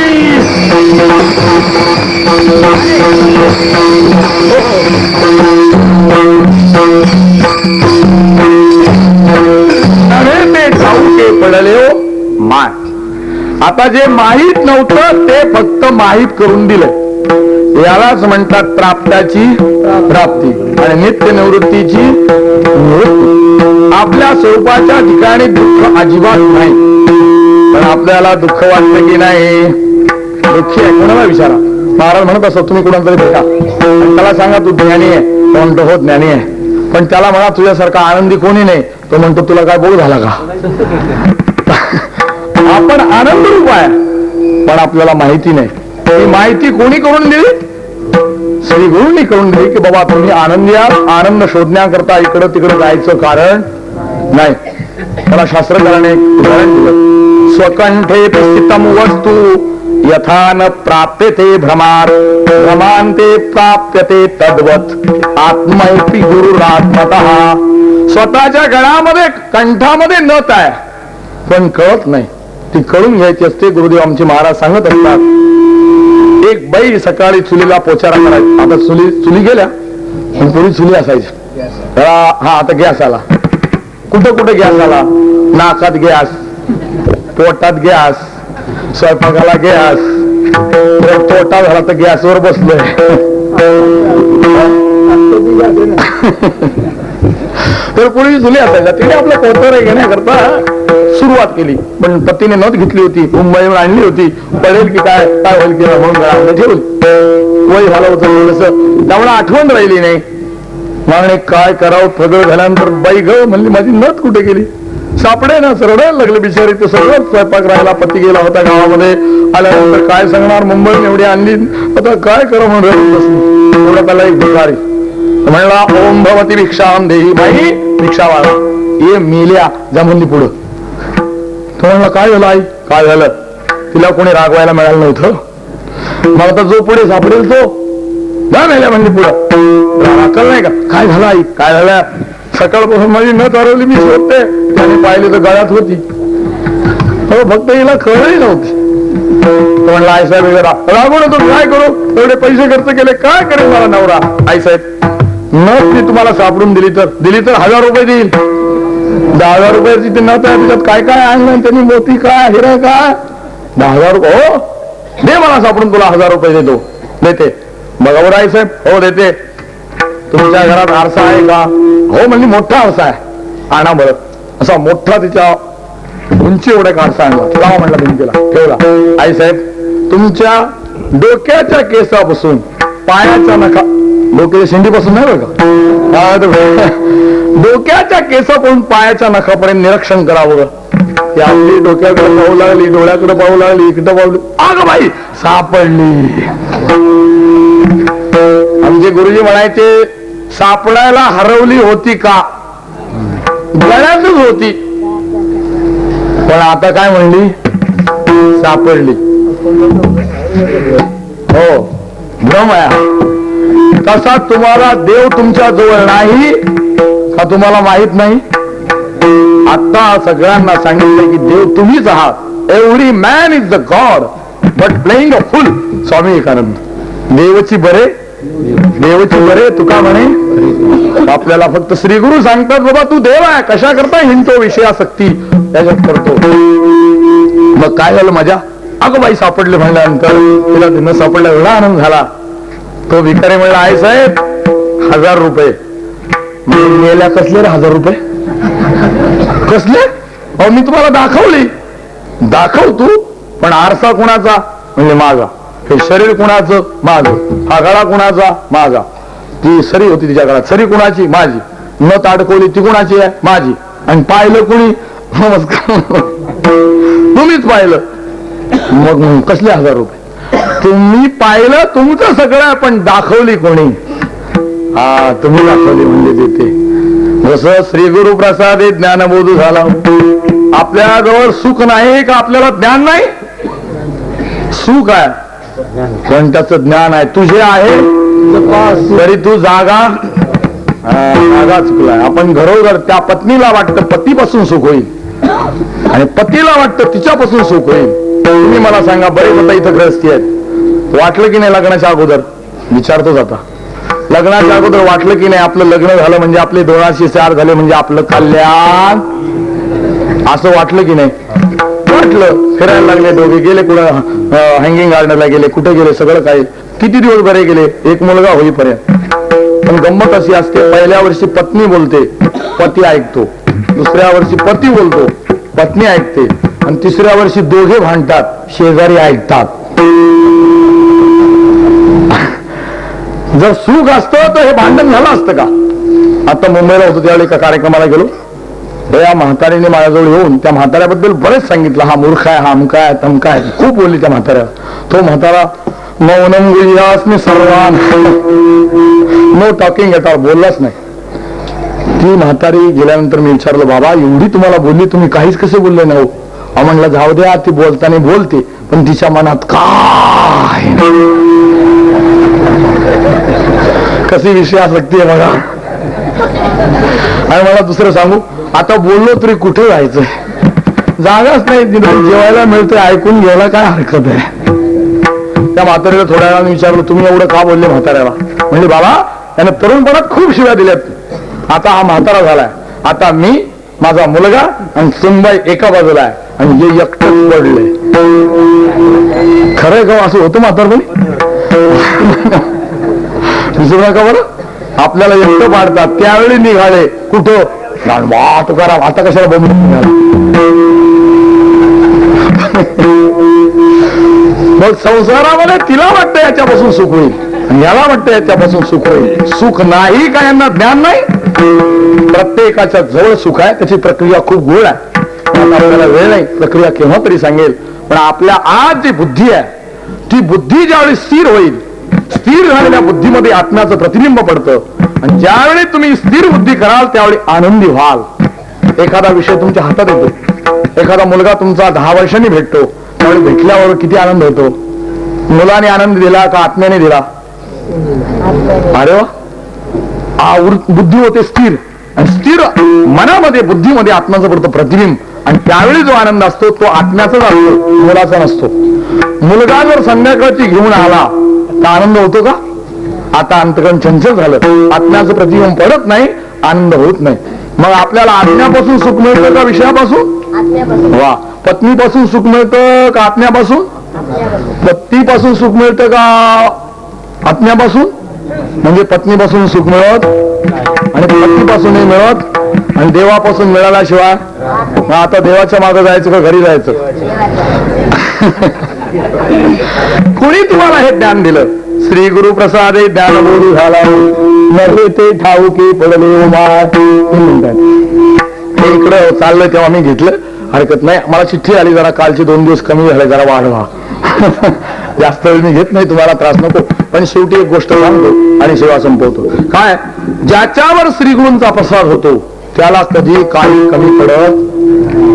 ते ठाऊके पडले हो माय. आता जे माहीत नव्हतं ते फक्त माहीत करून दिलं. यालाच म्हणतात प्राप्ताची प्राप्ती आणि नित्य निवृत्तीची निवृत्ती. आपल्या स्वरूपाच्या ठिकाणी दुःख अजिबात नाही, पण आपल्याला दुःख वाटतं की नाही? दुःखी आहे कोणाला विचारा. महाराज म्हणत असत तुम्ही कुणाला तरी भेटा, त्याला सांगा तू ज्ञानी आहे, तो म्हणतो हो ज्ञानी आहे, पण त्याला म्हणा तुझ्यासारखा आनंदी कोणी नाही, तो म्हणतो तुला काय बोल झाला का? आपण आनंद रूप आहे, पण आपल्याला माहिती नाही. ही माहिती कोणी करून दिली? श्री गुरूंनी करून दिली की बाबा तुम्ही आनंदी आहात. आनंद शोधण्याकरता इकडं तिकडं जायचं कारण नाही. मला शास्त्रकाराने उदाहरण दिलं. स्वकंठे स्थितम वस्तू यथा न प्राप्यते भ्रमार भ्रमांते प्राप्यते तद्वत आत्मैपी गुरुरात्मतः. स्वतःच्या गळामध्ये कंठामध्ये नथ आहे, पण कळत नाही. ती कळून घ्यायची असते. गुरुदेव आमचे महाराज सांगत असतात, एक बाई सकाळी चुलीला पोचारा करायची. आता चुली गेल्या, पण पूर्वी चुली असायची. हा आता गॅस आला. कुठं कुठं गॅस आला? नाकात गॅस, पोटात गॅस, स्वयंपाकाला गॅस. पोटा झाला तर गॅसवर बसलोय. तर पूर्वी चुली असायच्या. तिने आपलं पोटावर घेण्याकरता सुरुवात केली, पण पतीने नोंद घेतली होती, मुंबईवर आणली होती. पडेल की काय काय होईल की म्हणून घरामध्ये ठेवली. वय झालं होतं थोडस, त्यामुळे आठवण राहिली नाही. मागणे काय करावं? सगळं झाल्यानंतर बाई ग म्हणली माझी नथ कुठे गेली? सापडे ना रडायला लागले बिचारी. ते सगळं स्वयंपाक राहिला, पती गेला होता गावामध्ये. आल्यानंतर काय सांगणार, मुंबईत एवढी आणली, आता काय करा म्हणून रडत बसली. एवढा त्याला एक भिकारी म्हणला, ओम भवती भिक्षाम देही. बाई भिक्षा वाळा, ये मेल्या जा म्हणली पुढं. तो म्हणला काय झालं आई, काय झालं. तिला कोणी रागवायला मिळालं नव्हतं. मग आता जो पुढे सापडेल तो जा मेल्या म्हणली पुढं. अक्कल नाही का, काय झालं आई, काय झालं. सकाळपासून माझी न चालवली मी शोधते. त्याने पाहिली तर गळ्यात होती. हो फक्त हिला कळही नव्हती. म्हणला आई साहेब रागू नको, काय करू, एवढे पैसे खर्च केले, काय करेल मला नवरा. आई साहेब नथ मी तुम्हाला सापडून दिली तर 1000 रुपये देईल. 10,000 रुपयाची ते नथ आहे, त्याच्यात काय काय आणलं त्यांनी, मोती काय, हिरा काय. 10,000 रुपये हो दे मला सापडून, तुला 1000 रुपये देतो. देते बघा आई साहेब, हो देते. तुमच्या घरात आरसा आहे का, हो म्हणजे मोठा आरसा आहे. आणा बरं. असा मोठा तिच्या उंची एवढा आरसा आणला, लावा म्हणला भिंतीला ठेवला. आई साहेब तुमच्या डोक्याच्या केसापासून पायाच्या नखा, डोक्याच्या शेंडीपासून नाही बरं का, डोक्याच्या केसापासून पायाच्या नखापर्यंत निरीक्षण करावं. ती आपली डोक्याकडे पाहू लागली, डोळ्याकडे पाहू लागली, इकडे पाहू, अगं बाई सापडली. आमचे गुरुजी म्हणायचे सापडायला हरवली होती का, गळ्यातच होती. पण आता काय म्हणली, सापडली. हो भ्रम आहे. तसा तुम्हाला देव तुमच्या जवळ नाही का तुम्हाला माहित नाही. आता सगळ्यांना सांगितलं की देव तुम्हीच आहात. Every man is the god but playing a fool. Swami Vivekananda. देवची बरे, देवची बरे तुका म्हणे. आपल्याला फक्त श्री गुरु सांगतात बाबा तू देव आहे, कशा करता हिंडतो विषयासक्ती त्याच्यात करतो. मग काय झालं मजा, अगं बाई सापडले म्हणल्यानंतर तिला न सापडला एवढा आनंद झाला. तो भिकारी म्हणला आई साहेब 1000 रुपये. मेल्या कसले रे 1000 रुपये कसले. अहो मी तुम्हाला दाखवली. दाखव तू, पण आरसा कुणाचा म्हणजे माझा, हे शरीर कुणाचं माझं, हा गळा कुणाचा माझा, ती सरी होती तिच्या गळात, सरी कुणाची माझी, नथ अडकवली ती कुणाची आहे माझी, आणि पाहिलं कुणी, नमस्कार तुम्हीच पाहिलं. मग कसले 1000 रुपये तुम्ही पाहिलं तुमचं सगळं, पण दाखवली कोणी, हा तुम्ही दाखवली म्हणजे देते. जसं श्री गुरु प्रसाद ज्ञानबोध झाला. आपल्या जवळ सुख नाही का आपल्याला ज्ञान नाही, सुख आहे पण त्याचं ज्ञान आहे. तुझे आहे तरी तू जागा चुकलाय. आपण घरोघर त्या पत्नीला वाटतं पतीपासून सुख होईल आणि पतीला वाटतं तिच्यापासून सुख होईल. तुम्ही मला सांगा, बरेच आता इथं ग्रहस्थी आहेत, वाटलं की नाही लग्नाच्या अगोदर, विचारतोच आता, लग्नाच्या अगोदर वाटलं की नाही आपलं लग्न झालं म्हणजे आपले 204 झाले म्हणजे आपलं कल्याण, असं वाटलं की नाही. वाटलं. फिरायला लागले दोघे, गेले कुठं हँगिंग गार्डनला गेले, कुठे गेले, सगळं काही. किती दिवस बरे गेले, एक मुलगा होईपर्यंत. पण गंमत अशी असते, पहिल्या वर्षी पत्नी बोलते, पती ऐकतो. दुसऱ्या वर्षी पती बोलतो, पत्नी ऐकते. आणि तिसऱ्या वर्षी दोघे भांडतात, शेजारी ऐकतात. जर सुख असतं तर हे भांडण झालं असतं का. आता मुंबईला होतो त्यावेळी एका कार्यक्रमाला गेलो. या म्हातारीने माझ्याजवळ येऊन त्या म्हाताऱ्याबद्दल बरेच सांगितलं. हा मूर्ख आहे, हा अमका आहे, तमका आहे, खूप बोलली त्या म्हाताऱ्या. तो म्हातारा मौनम गुह्यास्मी सर्वान, नो टॉकिंग एट ऑल, बोललाच नाही. ती म्हातारी गेल्यानंतर मी विचारलं, बाबा एवढी तुम्हाला बोलली, तुम्ही काहीच कसे बोलले नाही हो. म्हणलं जाऊ द्या, ती बोलताना बोलते पण तिच्या मनात काय कशी विषयासक्ती आहे बघा. आणि मला दुसरं सांगू, आता बोललो तरी कुठे जायचंय, जागाच नाही, जेवायला मिळतंय, ऐकून घ्यायला काय हरकत आहे. त्या म्हाताऱ्याला थोड्या वेळाने विचारलं, तुम्ही एवढं का बोलले म्हाताऱ्याला. म्हणजे बाबा त्याने तरुणपणात खूप शिव्या दिल्यात, आता हा म्हातारा झालाय, आता मी, माझा मुलगा आणि सुनबाई एका बाजूला आहे आणि जे एकटंच पडले. खरंय का असं होतं म्हातारपणी. विसरू नका बरं, आपल्याला एकटं पाडतात. त्यावेळी निघाले कुठं, तुकाराम आता कशाला बंद निघाला. मग संसारामध्ये तिला वाटतं याच्यापासून सुख होईल आणि याला वाटतं याच्यापासून सुख होईल. सुख नाही का यांना ज्ञान नाही. प्रत्येकाच्या जवळ सुख आहे, त्याची प्रक्रिया खूप गोड आहे. आता आपल्याला वेळ नाही, प्रक्रिया केव्हा तरी सांगेल. पण आपल्या आज जी बुद्धी आहे ती बुद्धी ज्यावेळी स्थिर होईल, स्थिर झालेल्या बुद्धीमध्ये आत्म्याचं प्रतिबिंब पडतं आणि ज्यावेळी तुम्ही स्थिर बुद्धी कराल त्यावेळी आनंदी व्हाल. एखादा विषय तुमच्या हातात येतो, एखादा मुलगा तुमचा 10 वर्षांनी भेटतो, त्यावेळी भेटल्यावर किती आनंद होतो. मुलाने आनंद दिला का आत्म्याने दिला? अरे वा, बुद्धी होते स्थिर आणि स्थिर मनामध्ये बुद्धीमध्ये आत्म्याचं पडतं प्रतिबिंब आणि त्यावेळी जो आनंद असतो तो आत्म्याचाच असतो, मुलाचा नसतो. मुलगा जर संध्याकाळची घेऊन आला तर आनंद होतो का? आता अंतकरण चंचल झालं, आत्म्याचं प्रतिबिंब पडत नाही, आनंद होत नाही. मग आपल्याला आत्म्यापासून सुख मिळतं का विषयापासून? वा, पत्नीपासून सुख मिळतं का आत्म्यापासून? पत्नीपासून सुख मिळतं का आत्म्यापासून? म्हणजे पत्नीपासून सुख मिळत आणि पत्नीपासूनही मिळत आणि देवापासून मिळाल्याशिवाय. मग आता देवाच्या मागे जायचं का घरी जायचं? कुणी तुम्हाला हे ज्ञान दिलं? श्री गुरु प्रसादे ज्ञान बोधू झाला नव्हे ते ठाऊकी पडले उमार. हे इकडं चाललं तेव्हा मी घेतलं, हरकत नाही. मला चिठ्ठी आली, जरा कालचे 2 दिवस कमी झाले, जरा वाढवा. जास्त वेळ मी घेत नाही, तुम्हाला त्रास नको. पण शेवटी एक गोष्ट सांगतो आणि सेवा संपवतो. काय? ज्याच्यावर श्रीगुरूंचा प्रसाद होतो त्याला कधी काही कमी पडत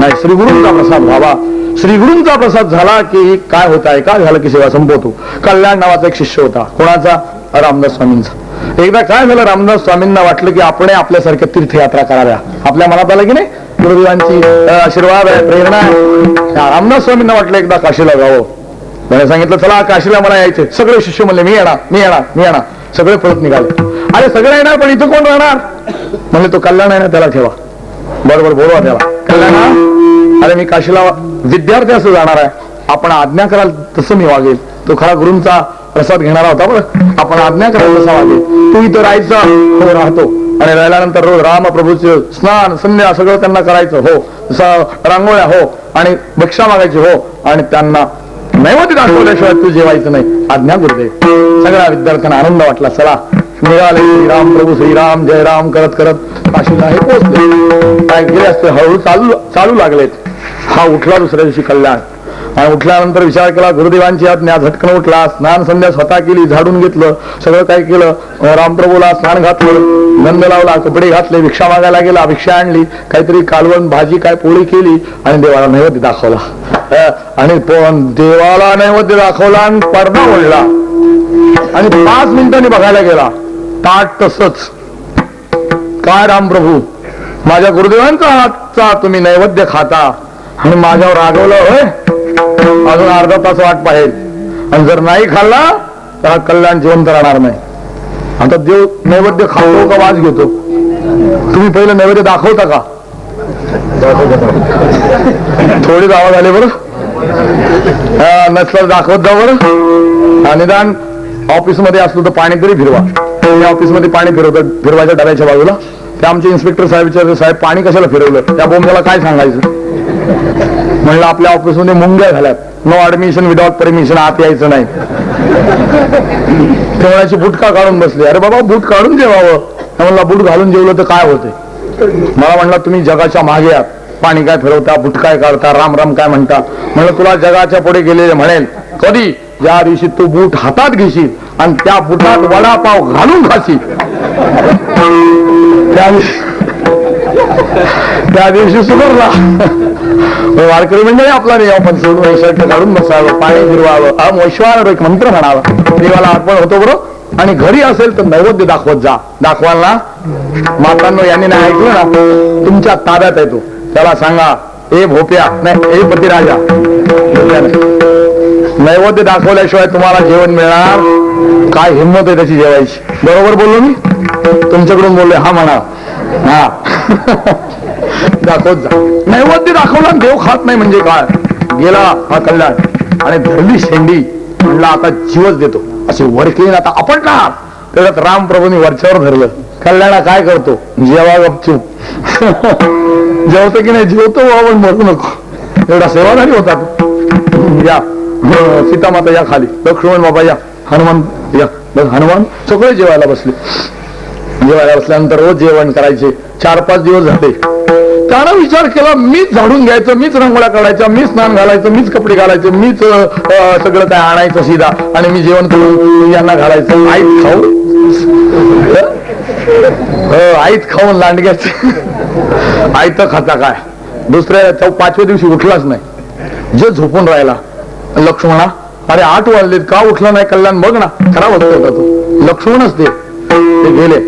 नाही. श्रीगुरूंचा प्रसाद व्हावा. श्रीगुरूंचा प्रसाद झाला की काय होत आहे, काय झालं की सेवा संपवतो. कल्याण नावाचा एक शिष्य होता. कोणाचा? रामदास स्वामींचा. एकदा काय झालं, रामदास स्वामींना वाटलं की आपण आपल्यासारख्या तीर्थयात्रा कराव्या. आपल्या मनात आलं की नाही, गुरुदेवांची आशीर्वाद आहे, प्रेरणा आहे. रामदास स्वामींना वाटलं एकदा काशीला जावं. त्याने सांगितलं चला काशीला मला यायचे. सगळे शिष्य म्हणले मी येणार, मी येणार, मी येणार. सगळे पळत निघाले. अरे सगळे येणार पण इथं कोण राहणार? म्हणले तो कल्याण आहे ना, त्याला ठेवा. बरोबर बोलवा त्याला. कल्याण, अरे मी काशीला विद्यार्थी असं जाणार आहे, आपण आज्ञा कराल तसं मी वागेल. तो खरा गुरूंचा प्रसाद घेणारा होता बरं. आपण आज्ञा कराल तसा वागेल. तू इथं राहायचा? हो राहतो. आणि राहिल्यानंतर रोज रामप्रभूचे स्नान संध्या सगळं त्यांना करायचं. हो. रांगोळ्या? हो. आणि भिक्षा मागायची? हो. आणि त्यांना नैवेद्य दाखवल्याशिवाय तू जेवायचं नाही. आज्ञा गुरुदेव. सगळ्या विद्यार्थ्यांना आनंद वाटला. चला निघाले. श्रीराम प्रभू श्रीराम जय राम करत करत काशीला हे पोहोचले. काय गेले असते, हळूहळू चालू लागलेत. हा उठला दुसऱ्या दिवशी कल्याण आणि उठल्यानंतर विचार केला गुरुदेवांची आज्ञा. झटकन उठला, स्नान संध्या स्वतः केली, झाडून घेतलं, सगळं काय केलं. रामप्रभूला स्नान घातलं, गंध लावला, कपडे घातले, भिक्षा मागायला गेला, भिक्षा आणली, काहीतरी कालवण भाजी काय पोळी केली आणि देवाला नैवेद्य दाखवला. आणि देवाला नैवेद्य दाखवला आणि पडदा ओढला आणि 5 मिनिटांनी बघायला गेला, ताट तसंच. काय रामप्रभू, माझ्या गुरुदेवांचा हातचा तुम्ही नैवेद्य खाता आणि माझ्यावर रागवलं होय? अजून अर्धा तास वाट पाहिजे आणि जर नाही खाल्ला तर हा कल्याण जिवंत राहणार नाही. आता देव नैवेद्य खातो का वाज घेतो? तुम्ही पहिलं नैवेद्य दाखवता का? थोडी दावा झाले बरं. नसलं दाखवत जा बरं. निदान ऑफिसमध्ये असलो तर पाणी तरी फिरवा. ऑफिसमध्ये पाणी फिरवतात फिरवायच्या डब्याच्या बाजूला. ते आमचे इन्स्पेक्टर साहेब विचारले, साहेब पाणी कशाला फिरवलं? त्या बोंबाला काय सांगायचं? म्हणलं आपल्या ऑफिसमध्ये मुंग्या झाल्यात, नो ऍडमिशन विदाउट परमिशन, आत यायचं नाही. तेवढ्याची बूट का काढून बसले? अरे बाबा बूट काढून जेवावं. म्हणला बूट घालून जेवलं तर काय होते? मला म्हणला तुम्ही जगाच्या मागे आहात, पाणी काय फिरवता, बूट काय काढता, राम राम काय म्हणता. म्हणलं तुला जगाच्या पुढे गेलेले म्हणेल कधी? ज्या दिवशी तू बूट हातात घेशील आणि त्या बुटात वडापाव घालून खाशील त्या दिवशी सुधारला. वारकरी मंडळी आपला नाही, आपण सोडून शर्ट काढून बसावं, पाणी फिरवावं, वैश्वानर एक मंत्र म्हणावा, देवाला अर्पण होतो बरोबर. आणि घरी असेल तर नैवेद्य दाखवत जा. दाखवाल ना मातांनो, यांनी नाही ऐकलं ना, तुमच्या ताब्यात आहे तो. त्याला सांगा ए भोप्या, नाही ए पतिराजा, नैवेद्य दाखवल्याशिवाय तुम्हाला जेवण मिळणार? काय हिंमत आहे त्याची जेवायची? बरोबर बोललो मी? तुमच्याकडून बोलले हा म्हणा. हा दाखवत जा. नैवेद्य दाखवला देव खात नाही म्हणजे काय? गेला हा कल्याण आणि धरली शेंडी. म्हणला आता जीवच देतो, असे वरकेन आता आपटणार. त्याच्यात रामप्रभूंनी वरच्यावर धरलं. कल्याणा काय करतो? जेवा गपचूप. जेवतो की नाही? जेवतो आपण मरू नको. एवढा सेवाधारी होता तो. या सीतामाता या खाली, लक्ष्मण बाबा या, हनुमान या. हनुमान सगळे जेवायला बसले. जेवायला बसल्यानंतर रोज जेवण करायचे. 4-5 दिवस झाले त्यानं विचार केला मीच झाडून घ्यायचं, मीच रंगोळ्या काढायच्या, मीच स्नान घालायचं, मीच कपडे घालायचे, मीच सगळं काय आणायचं सीधा आणि मी जेवण करून यांना घालायचं. आईत खाऊ आईत खाऊन लांडग्याच आईत खाता काय. दुसऱ्या 5व्या दिवशी उठलाच नाही, जे झोपून राहिला. लक्ष्मणा अरे 8 वाजलेत का उठला नाही कल्याण, बघ ना खरा बघतो होता तो. लक्ष्मणच ते गेले.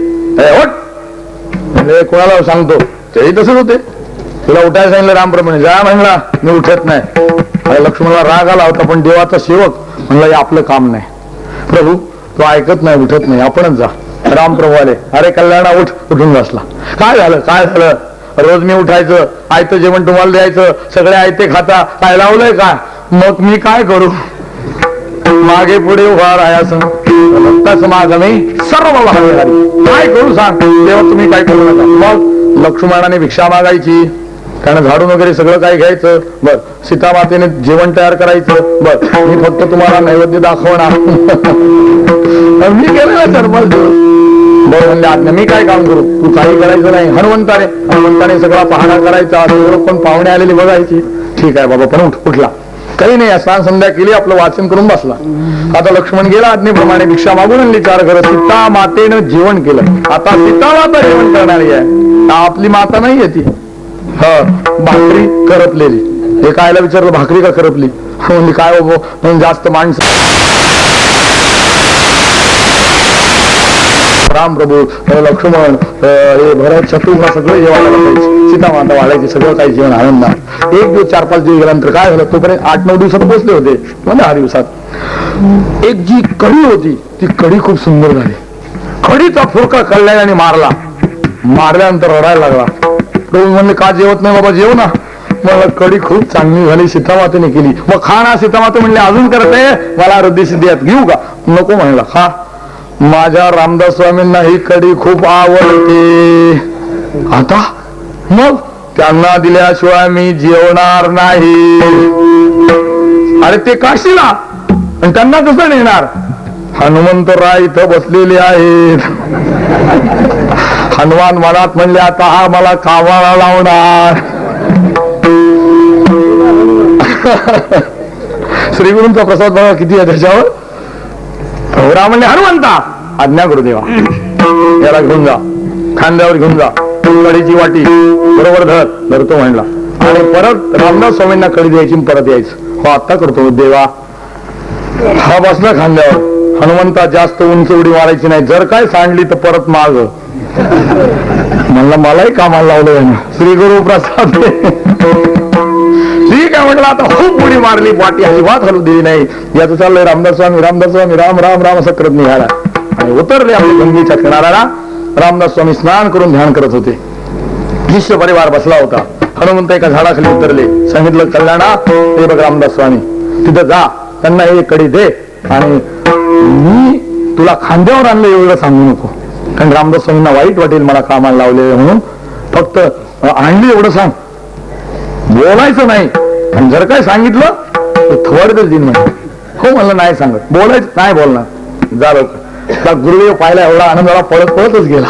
कोणाला सांगतो तेही तसंच होते. तुला उठायला सांगितलं रामप्रमाणे, जा म्हणला मी उठत नाही. अरे लक्ष्मणला राग आला होता, पण देवाचा सेवक म्हणला हे आपलं काम नाही. प्रभू तो ऐकत नाही, उठत नाही, आपणच जा. रामप्रभू आले. अरे कल्याणा उठ. उठून बसला. काय झालं काय झालं. रोज मी उठायचं, आयतं जेवण तुम्हाला द्यायचं, सगळे आयते खाता, काय लावलंय का. मग मी काय करू, मागे पुढे उभा राहायचं, रक्ताच माग मी सर्व काय करू सांग. तेव्हा तुम्ही काय करू नका. मग लक्ष्मणाने भिक्षा मागायची, कारण झाडून वगैरे सगळं काय घ्यायचं. बर सीतामातेने जेवण तयार करायचं. बर मी फक्त तुम्हाला नैवेद्य दाखवणार. मी केलं ना चरमल बरं म्हणले आज्ञा, मी काय काम करू, तू काही करायचं नाही. हनुमंताने सगळा पहाणा करायचा, पण पाहुणे आलेली बघायची. ठीक आहे बाबा, पण उठला काही नाही. स्नान संध्या केली, आपलं वाचन करून बसला. आता लक्ष्मण गेला आज्ञेप्रमाणे, भिक्षा मागून आणली 4 घरं. सीता मातेनं जेवण केलं. आता सीता माता जेवण करणारी आहे, आपली माता नाहीये ती. भाकरी करपलेली. हे कायला विचारलं, भाकरी का करपली. म्हणजे काय हो जास्त माणसं. राम प्रभू लक्ष्मण हे भरत शत्रुघ्न सगळं जेवायला बसायचे, सीता माता वाढायची, सगळं काही जेवण आनंदात. 1 दिवस 4-5 दिवस गेल्यानंतर काय झालं, तोपर्यंत 8-9 दिवसात पोहोचले होते, 10 दिवसात. एक जी कढी होती ती कढी खूप सुंदर झाली. कढीचा फुरका कल्याणाने मारल्यानंतर रडायला लागला. प्रभू म्हणले का जेवत नाही बाबा, जेव ना. मला कढी खूप चांगली झाली, सीतामातेने केली. मग खा ना. सीतामाते म्हणले अजून करते, मला रद्दी सिद्धियात घेऊ का. नको म्हणला, खा. माझ्या रामदास स्वामींना ही कढी खूप आवडते. आता मग त्यांना दिल्याशिवाय मी जेवणार नाही. अरे ते काशीला आणि त्यांना कसं नेणार. हनुमंतराय इथं बसलेले आहेत. हनुमान मनात म्हणले आता हा मला कामाला लावणार. श्रीगुरूंचा प्रसाद बघा किती आहे त्याच्यावर. राम म्हणले हनुमंता आज्ञा करू देवा, याला घेऊन जा, खांद्यावर घेऊन जा, कढीची वाटी बरोबर धरतो म्हणला. आणि परत रामदास स्वामींना कढी द्यायची, परत यायचं. हो आत्ता करतो देवा. हा बसला खांद्यावर. हनुमंता जास्त उंच उडी मारायची नाही, जर काय सांडली तर परत माग. म्हणलं मलाही कामाला लावलं श्री गुरु प्रसाद. ठीक आहे म्हटलं, आता खूप उडी मारली, वाटी अजिबात हलू दिली नाही. याचं चाललंय रामदास स्वामी राम राम राम असं करत निघाला आणि उतरले आपल्या गंगेच्या किनाऱ्याला. रामदास स्वामी स्नान करून ध्यान करत होते. शिष्य परिवार बसला होता. हनुमंत एका झाडाखाली उतरले. सांगितलं कल्याणा ते बघ रामदास स्वामी, तिथं जा, त्यांना हे कडी दे आणि मी तुला खांद्यावर आणलं एवढं सांगू नको, कारण रामदास स्वामींना वाईट वाटेल मला कामाला लावले म्हणून. फक्त आणली एवढं सांग, बोलायचं नाही. आणि जर काय सांगितलं तर थोडं दिन म्हणजे हो म्हणलं नाही सांगत, बोलायचं नाही बोलणार. जा लवकर. गुरुदेव पाहिला, एवढा आनंद झाला, पळतच गेला.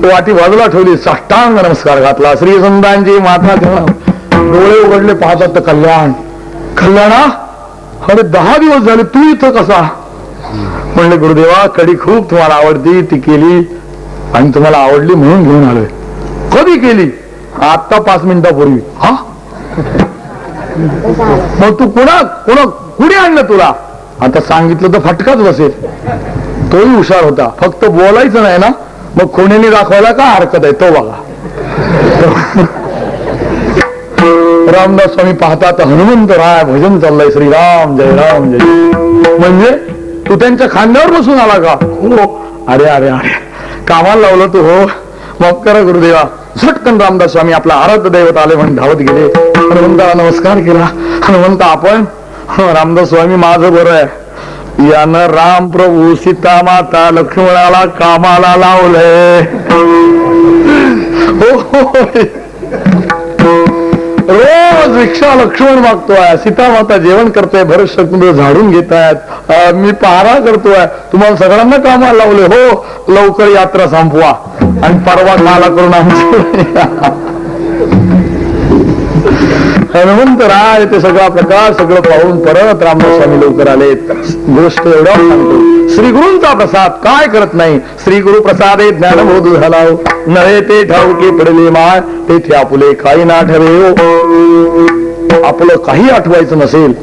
वाटी बाजूला ठेवली, साष्टांग नमस्कार घातला. श्री संतांची माता डोळे उघडले, पाहतात तर कल्याणा अरे 10 दिवस झाले तू इथं कसा. म्हणले गुरुदेवा कढी खूप तुम्हाला आवडती, ती केली आणि तुम्हाला आवडली म्हणून घेऊन आलोय. कधी केली. आता 5 मिनिटापूर्वी. हा मग तू कुणी आणलं तुला. आता सांगितलं तर फटकाच बसेल. तोही हुशार होता, फक्त बोलायचं नाही ना. मग कोणीने दाखवायला का हरकत आहे तो बघा. रामदास स्वामी पाहतात हनुमंत राय भजन चाललंय, श्रीराम जय राम जय. म्हणजे तू त्यांच्या खांद्यावर बसून आला का. हो. अरे अरे अरे कामाला लावलं तू. हो मग करा गुरुदेवा. झटकन रामदास स्वामी आपला आराध्य दैवत आले म्हणून धावत गेले. हनुमंताला नमस्कार केला. हनुमंत आपण. रामदास स्वामी माझं बरं आहे, यानं राम प्रभू सीता माता लक्ष्मणाला कामाला लावलंय. रोज रिक्षा लक्ष्मण मागतोय, सीता माता जेवण करतोय, भरत शत्रुघ्न झाडून घेत आहेत, मी पहारा करतोय, तुम्हाला सगळ्यांना कामाला लावले. हो लवकर यात्रा संपवा आणि परवा काला करून आमची. हनुमंत राय ते सगळा प्रकार सगळं पाहून परत रामदास स्वामी लवकर आलेत. गोष्ट एवढ्या सांगतो, श्री गुरूंचा प्रसाद काय करत नाही. श्री गुरु प्रसादे ज्ञानबोध झाला नव्हे ते ठाऊके पडले माळ तेथे आपुले काही ना ठरे हो. आपलं काही आठवायचं नसेल,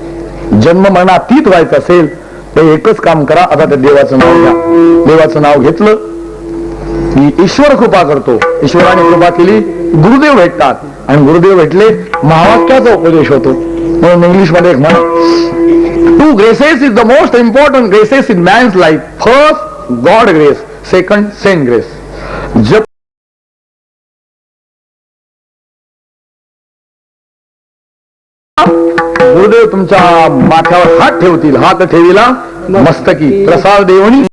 जन्म मरणातीत व्हायचं असेल तर एकच काम करा, आता त्या देवाचं नाव घ्या. देवाचं नाव घेतलं की ईश्वर कृपा करतो. ईश्वराने कृपा केली, गुरुदेव भेटतात आणि गुरुदेव भेटले महावाक्याचा उपदेश होतो. म्हणून इंग्लिश मध्ये एक म्हण, 2 graces is the most important graces in man's life. First God grace, second saint grace. जप गुरुदेव तुमच्या माथ्यावर हात ठेवतील, हात ठेवीला मस्तकी प्रसाद देवणी